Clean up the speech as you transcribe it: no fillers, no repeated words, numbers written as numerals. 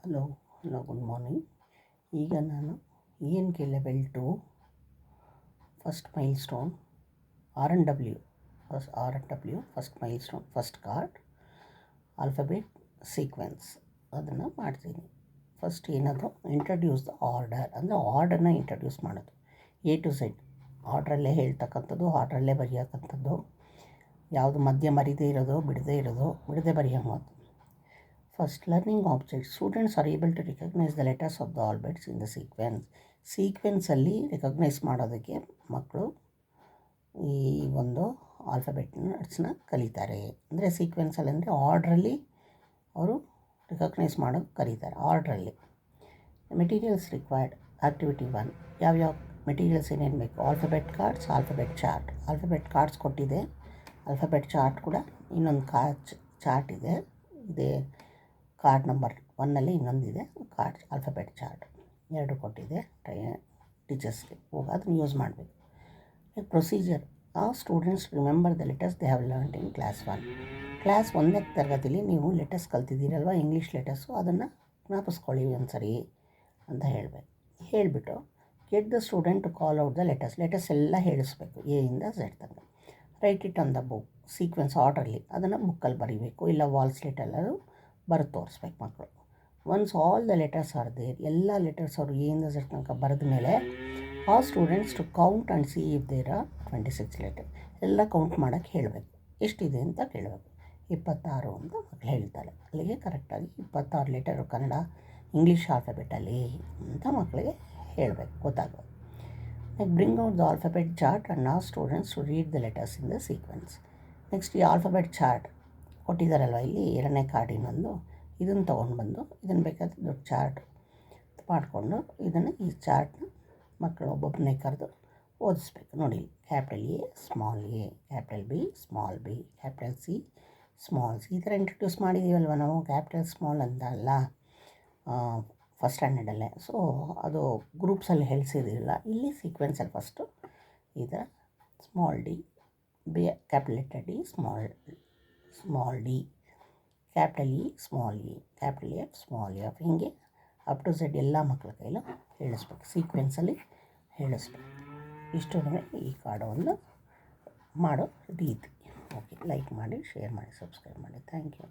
Hello good morning. ಈಗ ನಾನು ENK level 2 first milestone R&W first milestone first card alphabet sequence ಅದನ್ನು ಮಾಡ್ತೀನಿ. First ಏನದು introduce the order, ಅಂದರೆ ಆರ್ಡರ್ನ ಇಂಟ್ರಡ್ಯೂಸ್ ಮಾಡೋದು. A to Z ಆರ್ಡ್ರಲ್ಲೇ ಹೇಳ್ತಕ್ಕಂಥದ್ದು, ಆರ್ಡ್ರಲ್ಲೇ ಬರೆಯೋಕ್ಕಂಥದ್ದು, ಯಾವುದು ಮಧ್ಯ ಮರಿದೇ ಇರೋದು, ಬಿಡದೆ ಬರೆಯೋದು. First, learning objects. Students are able to recognize the letters of the alphabets in the sequence. ಸೀಕ್ವೆನ್ಸಲ್ಲಿ ರೆಕಗ್ನೈಸ್ ಮಾಡೋದಕ್ಕೆ ಮಕ್ಕಳು ಈ ಒಂದು ಆಲ್ಫಾಬೆಟ್ಸ್ನ ಕಲಿತಾರೆ. ಅಂದರೆ ಸೀಕ್ವೆನ್ಸಲ್ಲಿ ಅಂದರೆ ಆರ್ಡ್ರಲ್ಲಿ ಅವರು ರಿಕಗ್ನೈಸ್ ಮಾಡೋದು ಕಲಿತಾರೆ, ಆರ್ಡ್ರಲ್ಲಿ. Materials required activity 1. ಯಾವ್ಯಾವ ಮೆಟೀರಿಯಲ್ಸ್ ಏನೇನು ಬೇಕು? Alphabet cards, alphabet chart. Alphabet cards ಕೊಟ್ಟಿದೆ, ಆಲ್ಫಾಬೆಟ್ ಚಾರ್ಟ್ ಕೂಡ ಇನ್ನೊಂದು ಚಾರ್ಟ್ ಇದೆ. ಕಾರ್ಡ್ ನಂಬರ್ 1ನಲ್ಲಿ ಇನ್ನೊಂದಿದೆ ಕಾರ್ಡ್ ಆಲ್ಫಾಬೆಟ್ ಚಾರ್ಟ್, ಎರಡು ಕೊಟ್ಟಿದೆ ಟೀಚರ್ಸ್ಗೆ. ಹೋಗಿ ಅದನ್ನು ಯೂಸ್ ಮಾಡಬೇಕು. Procedure. Students remember the letters they have learned in class 1. Class 1ನೇ ತರಗತಿಲಿ ನೀವು ಲೆಟರ್ಸ್ ಕಲ್ತಿದ್ದೀರಲ್ವ, ಇಂಗ್ಲೀಷ್ ಲೆಟರ್ಸು, ಅದನ್ನು ಜ್ಞಾಪಿಸ್ಕೊಳ್ಳಿ ಒಂದ್ಸರಿ ಅಂತ ಹೇಳಿಬಿಟ್ಟು get the student to call out the letters ಎಲ್ಲ ಹೇಳಿಸ್ಬೇಕು, ಎಯಿಂದ ಝೆಡ್ ತನಕ. Write it on the book sequence ಆರ್ಡ್ರಲ್ಲಿ, ಅದನ್ನು ಬುಕ್ಕಲ್ಲಿ ಬರೀಬೇಕು, ಇಲ್ಲ ವಾಲ್ ಸ್ಲೇಟಲ್ಲಾದರೂ ಬರೆದು ತೋರಿಸ್ಬೇಕು ಮಕ್ಕಳು. Once all the letters are there, ಎಲ್ಲ ಲೆಟರ್ಸ್ ಅವರು ಎಯಿಂದ ಝೆಡ್ ತನಕ ಬರೆದ ಮೇಲೆ ಆ students to count and see if there are 26 letter. ಎಲ್ಲ ಕೌಂಟ್ ಮಾಡೋಕ್ಕೆ ಹೇಳಬೇಕು, ಎಷ್ಟಿದೆ ಅಂತ ಕೇಳಬೇಕು. 26 ಅಂತ ಮಕ್ಕಳು ಹೇಳ್ತಾರೆ. ಅಲ್ಲಿಗೆ ಕರೆಕ್ಟಾಗಿ 26 ಲೆಟರು ಕನ್ನಡ ಇಂಗ್ಲೀಷ್ ಆಲ್ಫಾಬೆಟಲ್ಲಿ ಅಂತ ಮಕ್ಕಳಿಗೆ ಹೇಳಬೇಕು, ಗೊತ್ತಾಗೋದು. Bring out the alphabet chart and ಆ students to read the letters in the sequence. Next ಈ ಆಲ್ಫಾಬೆಟ್ ಚಾರ್ಟ್ ಕೊಟ್ಟಿದ್ದಾರಲ್ವ ಇಲ್ಲಿ, 2ನೇ ಕಾರ್ಡಿನೊಂದು, ಇದನ್ನು ತೊಗೊಂಡು ಬಂದು ಇದನ್ನು ಬೇಕಾದ್ರೆ ದೊಡ್ಡ ಚಾರ್ಟ್ ಮಾಡಿಕೊಂಡು ಈ ಚಾರ್ಟ್ನ ಮಕ್ಕಳು ಒಬ್ಬೊಬ್ಬರನ್ನೇ ಕರೆದು ಓದಿಸ್ಬೇಕು. ನೋಡಿ, capital A small a, capital B small b, capital C small c, ಈ ಥರ ಇಂಟ್ರಡ್ಯೂಸ್ ಮಾಡಿದ್ದೀವಲ್ವ ನಾವು, ಕ್ಯಾಪಿಟಲ್ ಸ್ಮಾಲ್ ಅಂತ ಅಲ್ಲ ಫಸ್ಟ್ ಸ್ಟ್ಯಾಂಡರ್ಡಲ್ಲೇ. ಸೊ ಅದು ಗ್ರೂಪ್ಸಲ್ಲಿ ಹೇಳಿಸಿದಿಲ್ಲ, ಇಲ್ಲಿ ಸೀಕ್ವೆನ್ಸಲ್ಲಿ ಫಸ್ಟು ಈ ಥರ small d, capital letter D small d, capital E small e, capital F small f, ಹೀಗೆ ಅಪ್ ಟು ಝೆಡ್ ಎಲ್ಲ ಮಕ್ಕಳ ಕೈಲೂ ಹೇಳಿಸ್ಬೇಕು, ಸೀಕ್ವೆನ್ಸಲ್ಲಿ ಹೇಳಿಸ್ಬೇಕು. ಇಷ್ಟು ಈ ಕಾರ್ಡವನ್ನು ಮಾಡೋ ರೀತಿ. ಓಕೆ, ಲೈಕ್ ಮಾಡಿ, ಶೇರ್ ಮಾಡಿ, ಸಬ್ಸ್ಕ್ರೈಬ್ ಮಾಡಿ. Thank you.